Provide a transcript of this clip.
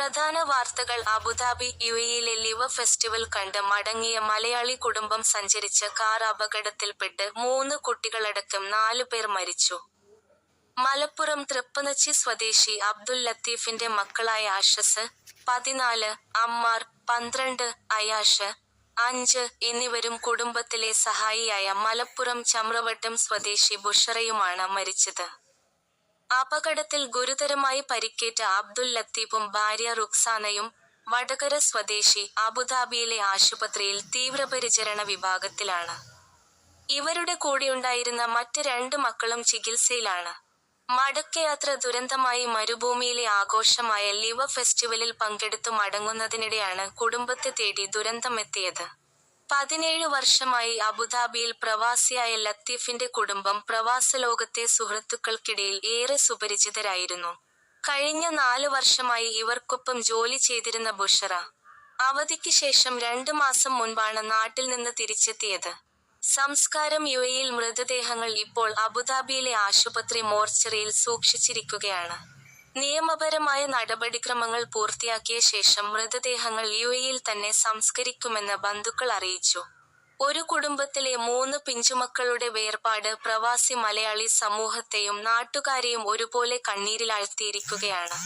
പ്രധാന വാർത്തകൾ Abu Dhabi യുഎഇയിലെ ലിവ festival കണ്ട് മടങ്ങിയ മലയാളി കുടുംബം സഞ്ചരിച്ച കാർ അപകടത്തിൽപ്പെട്ട് 3 കുട്ടികളടക്കം 4 പേർ മരിച്ചു. മലപ്പുറം തൃപ്പനച്ചി സ്വദേശി അബ്ദുൽ ലത്തീഫിന്റെ മക്കളായ അഷസ്, 14, അമ്മാർ, 12, അയാഷ്, 5 എന്നിവരും കുടുംബത്തിലെ സഹായിയായ മലപ്പുറം ചമ്രവട്ടം സ്വദേശി ബുഷറയുമാണ് മരിച്ചത്. അപകടത്തിൽ ഗുരുതരമായി പരിക്കേറ്റ അബ്ദുൽ ലത്തീഫും ഭാര്യ റുക്സാനയും വടകര സ്വദേശി അബുദാബിയിലെ ആശുപത്രിയിൽ തീവ്രപരിചരണ വിഭാഗത്തിലാണ്. ഇവരുടെ കൂടെയുണ്ടായിരുന്ന മറ്റ് 2 മക്കളും ചികിത്സയിലാണ്. മടക്കയാത്ര ദുരന്തമായി മരുഭൂമിയിലെ ആഘോഷമായ ലിവ ഫെസ്റ്റിവലിൽ പങ്കെടുത്തു മടങ്ങുന്നതിനിടെയാണ് കുടുംബത്തെ തേടി ദുരന്തമെത്തിയത്. 17 വർഷമായി അബുദാബിയിൽ പ്രവാസിയായ ലത്തീഫിന്റെ കുടുംബം പ്രവാസലോകത്തെ സുഹൃത്തുക്കൾക്കിടയിൽ ഏറെ സുപരിചിതരായിരുന്നു. കഴിഞ്ഞ 4 വർഷമായി ഇവർക്കൊപ്പം ജോലി ചെയ്തിരുന്ന ബുഷറ, അവധിക്ക് ശേഷം 2 മാസം മുൻപാണ് നാട്ടിൽ നിന്ന് തിരിച്ചെത്തിയത്. സംസ്കാരം യുഎഇയിൽ. മൃതദേഹങ്ങൾ ഇപ്പോൾ അബുദാബിയിലെ ആശുപത്രി മോർച്ചറിയിൽ സൂക്ഷിച്ചിരിക്കുകയാണ്. നിയമപരമായ നടപടിക്രമങ്ങൾ പൂർത്തിയാക്കിയ ശേഷം മൃതദേഹങ്ങൾ യുഎഇയിൽ തന്നെ സംസ്കരിക്കുമെന്ന് ബന്ധുക്കൾ അറിയിച്ചു. ഒരു കുടുംബത്തിലെ 3 പിഞ്ചുമക്കളുടെ വേർപാട് പ്രവാസി മലയാളി സമൂഹത്തെയും നാട്ടുകാരെയും ഒരുപോലെ കണ്ണീരിലാഴ്ത്തിയിരിക്കുകയാണ്.